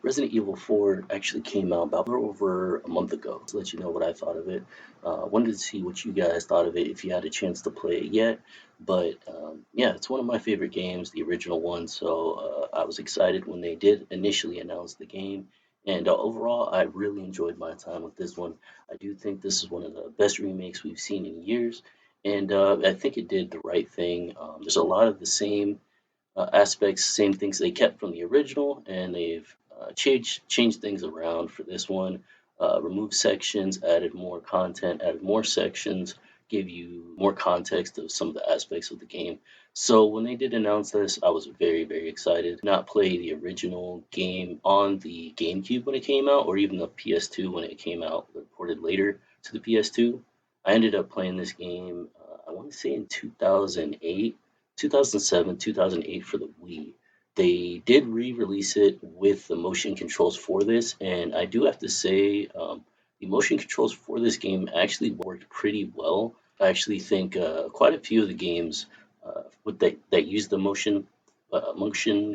Resident Evil 4 actually came out about over a month ago. To let you know what I thought of it. Wanted to see what you guys thought of it if you had a chance to play it yet. But yeah, it's one of my favorite games, the original one. So I was excited when they did initially announce the game. And overall, I really enjoyed my time with this one. I do think this is one of the best remakes we've seen in years. And I think it did the right thing. There's a lot of the same aspects, same things they kept from the original, and they've changed things around for this one. Removed sections, added more content, added more sections, gave you more context of some of the aspects of the game. So when they did announce this, I was very excited. Not play the original game on the GameCube when it came out, or even the PS2 when it came out, reported later to the PS2. I ended up playing this game. I want to say in 2008 2007, 2008 for the Wii. They did re-release it with the motion controls for this, and I do have to say, the motion controls for this game actually worked pretty well. I actually think quite a few of the games that use the motion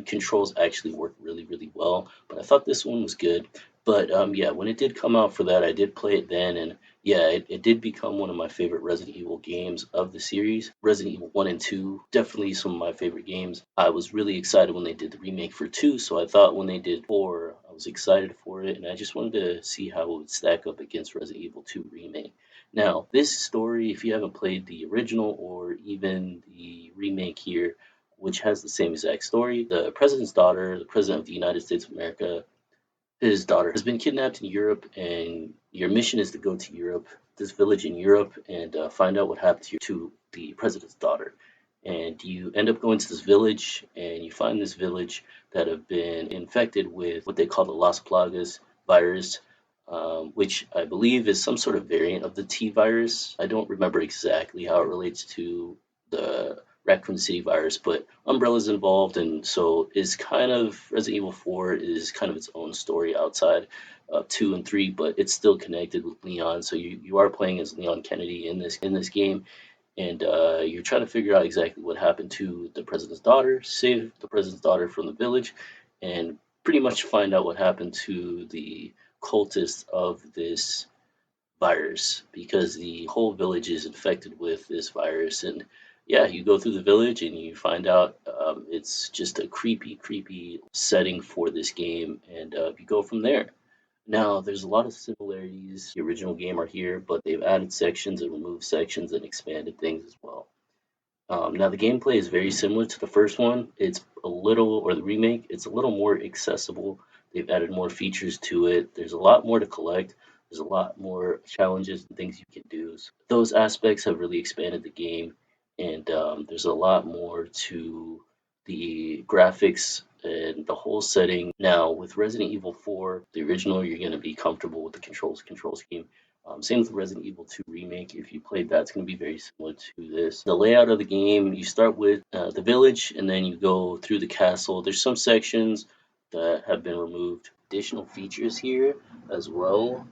controls actually work really well. But I thought this one was good. But yeah, when it did come out for that, I did play it then, and yeah, it did become one of my favorite Resident Evil games of the series. Resident Evil 1 and 2, definitely some of my favorite games. I was really excited when they did the remake for 2, so I thought when they did 4, I was excited for it, and I just wanted to see how it would stack up against Resident Evil 2 remake. Now, this story, if you haven't played the original or even the remake here, which has the same exact story, the president's daughter, the president of the United States of America, his daughter has been kidnapped in Europe, and your mission is to go to Europe, this village in Europe, and find out what happened to the president's daughter. And you end up going to this village, and you find this village that have been infected with what they call the Las Plagas virus, which I believe is some sort of variant of the T virus. I don't remember exactly how it relates to the Raccoon City virus, but Umbrella's involved, and so is kind of Resident Evil 4 is kind of its own story outside of 2 and 3, but it's still connected with Leon. So you are playing as Leon Kennedy in this game, and you're trying to figure out exactly what happened to the president's daughter, save the president's daughter from the village, and pretty much find out what happened to the cultists of this virus because the whole village is infected with this virus. And yeah, you go through the village and you find out it's just a creepy setting for this game, and you go from there. Now, there's a lot of similarities. The original game are here, but they've added sections and removed sections and expanded things as well. Now, the gameplay is very similar to the first one. It's a little, or the remake, it's a little more accessible. They've added more features to it. There's a lot more to collect. There's a lot more challenges and things you can do. So those aspects have really expanded the game, and there's a lot more to the graphics and the whole setting. Now, with Resident Evil 4, the original, you're going to be comfortable with the control scheme. Same with Resident Evil 2 Remake. If you played that, it's going to be very similar to this. The layout of the game, you start with the village and then you go through the castle. There's some sections that have been removed. Additional features here as well.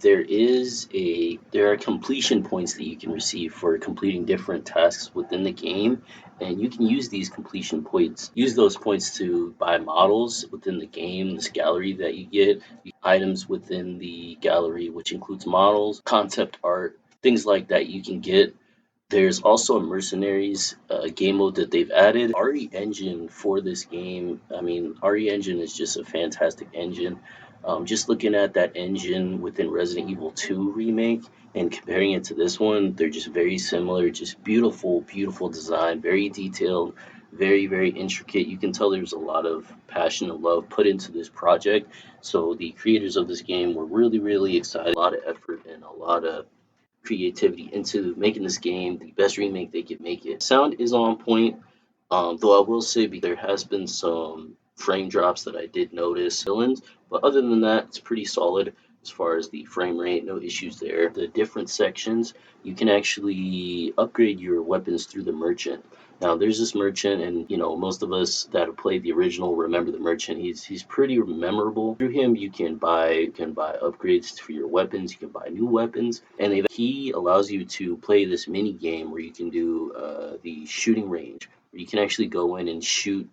There are completion points that you can receive for completing different tasks within the game, and you can use use those points to buy models within the game, this gallery that you get, items within the gallery, which includes models, concept art, things like that you can get. There's also a Mercenaries game mode that they've added. RE Engine for this game, I mean, RE Engine is just a fantastic engine. Just looking at that engine within Resident Evil 2 Remake and comparing it to this one, they're just very similar. Just beautiful design, very detailed, very intricate. You can tell there's a lot of passion and love put into this project. So the creators of this game were really excited. A lot of effort and a lot of creativity into making this game the best remake they could make it. Sound is on point, though I will say there has been some frame drops that I did notice. Villains, but other than that, it's pretty solid as far as the frame rate. No issues there. The different sections, you can actually upgrade your weapons through the merchant. Now there's this merchant, and most of us that have played the original remember the merchant. He's pretty memorable. Through him, you can buy upgrades for your weapons. You can buy new weapons, and he allows you to play this mini game where you can do the shooting range, where you can actually go in and shoot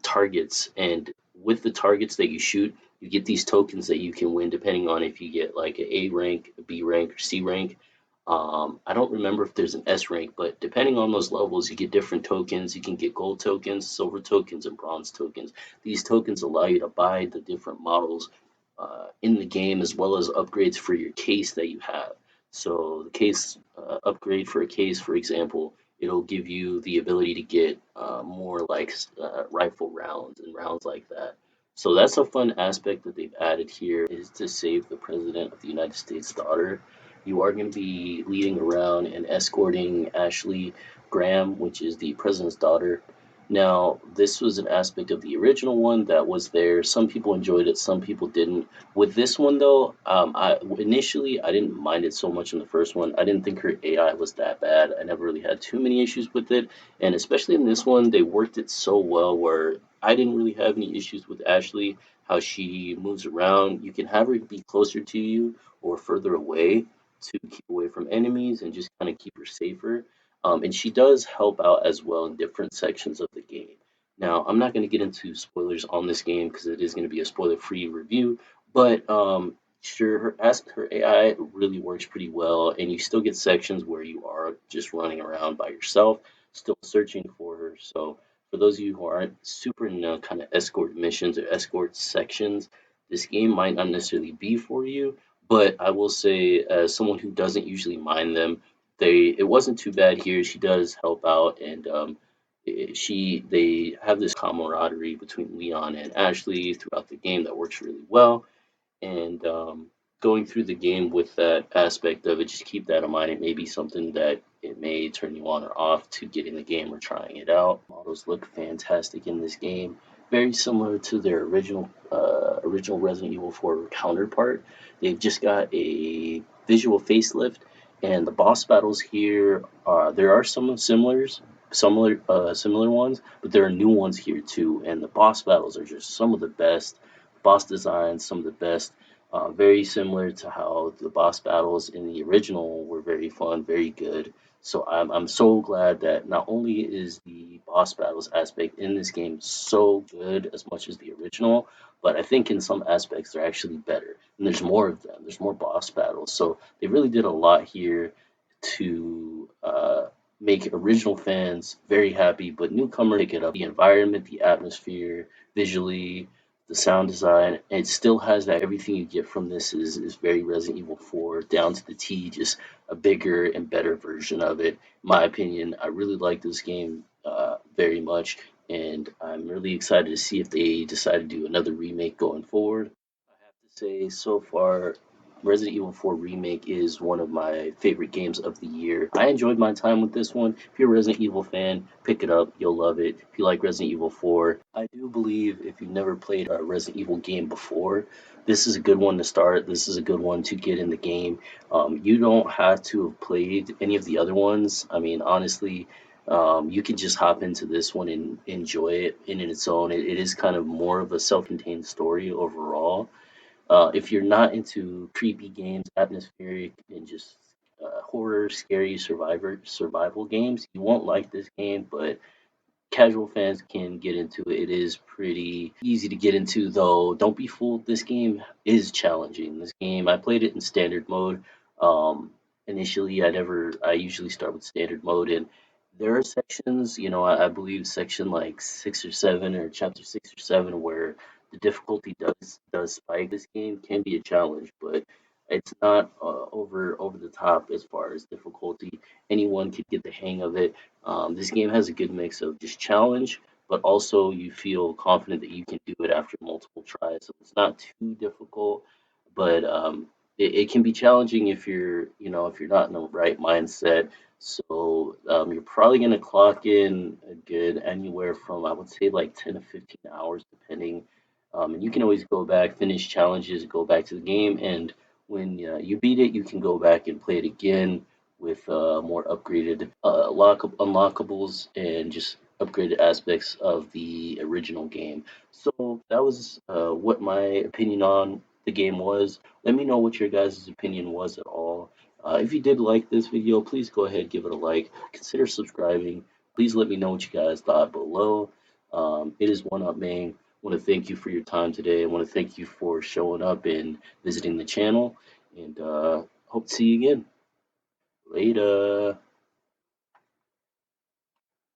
targets. And with the targets that you shoot, you get these tokens that you can win depending on if you get like an A rank, a B rank, or C rank. I don't remember if there's an S rank, but depending on those levels, you get different tokens. You can get gold tokens, silver tokens, and bronze tokens. These tokens allow you to buy the different models in the game as well as upgrades for your case that you have. So the case upgrade for a case, for example, it'll give you the ability to get more like rifle rounds and rounds like that. So that's a fun aspect that they've added here is to save the president of the United States' daughter. You are going to be leading around and escorting Ashley Graham, which is the president's daughter. Now, this was an aspect of the original one that was there. Some people enjoyed it, some people didn't. With this one though, I initially I didn't mind it so much in the first one. I didn't think her AI was that bad. I never really had too many issues with it, and especially in this one, they worked it so well where I didn't really have any issues with Ashley. How she moves around, you can have her be closer to you or further away to keep away from enemies and just kind of keep her safer. And she does help out as well in different sections of the game. Now, I'm not going to get into spoilers on this game because it is going to be a spoiler-free review, but sure, her AI really works pretty well, and you still get sections where you are just running around by yourself, still searching for her. So, for those of you who aren't super into kind of escort missions or escort sections, this game might not necessarily be for you. But I will say, as someone who doesn't usually mind them, it wasn't too bad here. She does help out, and they have this camaraderie between Leon and Ashley throughout the game that works really well. And going through the game with that aspect of it, just keep that in mind. It may be something that it may turn you on or off to getting the game or trying it out. Models look fantastic in this game, very similar to their original Resident Evil 4 counterpart. They've just got a visual facelift, and the boss battles here there are some similar ones, but there are new ones here too. And the boss battles are just some of the best boss designs, some of the best. Very similar to how the boss battles in the original were very fun, very good. So I'm so glad that not only is the boss battles aspect in this game so good as much as the original, but I think in some aspects they're actually better. And there's more of them. There's more boss battles. So they really did a lot here to make original fans very happy, but newcomers pick it up. The environment, the atmosphere, visually, the sound design, it still has that everything you get from this is very Resident Evil 4 down to the T, just a bigger and better version of it. In my opinion, I really like this game very much, and I'm really excited to see if they decide to do another remake going forward. I have to say, so far, Resident Evil 4 Remake is one of my favorite games of the year. I enjoyed my time with this one. If you're a Resident Evil fan, pick it up. You'll love it. If you like Resident Evil 4, I do believe if you've never played a Resident Evil game before, this is a good one to start. This is a good one to get in the game. You don't have to have played any of the other ones. I mean, honestly, you can just hop into this one and enjoy it in its own. It is kind of more of a self-contained story overall. If you're not into creepy games, atmospheric, and just horror, scary survival games, you won't like this game. But casual fans can get into it. It is pretty easy to get into, though. Don't be fooled. This game is challenging. This game, I played it in standard mode. Um, Initially, I usually start with standard mode, and there are sections, I believe section like 6 or 7 or chapter 6 or 7 where the difficulty does spike. This game can be a challenge, but it's not over the top as far as difficulty. Anyone could get the hang of it. This game has a good mix of just challenge, but also you feel confident that you can do it after multiple tries. So it's not too difficult, but it can be challenging if you're not in the right mindset. So you're probably gonna clock in a good anywhere from I would say like 10 to 15 hours depending. And you can always go back, finish challenges, go back to the game, and when you beat it, you can go back and play it again with more upgraded unlockables and just upgraded aspects of the original game. So that was what my opinion on the game was. Let me know what your guys' opinion was at all. If you did like this video, please go ahead, give it a like. Consider subscribing. Please let me know what you guys thought below. It is One Up Mang. want to thank you for your time today. I want to thank you for showing up and visiting the channel, and hope to see you again. Later.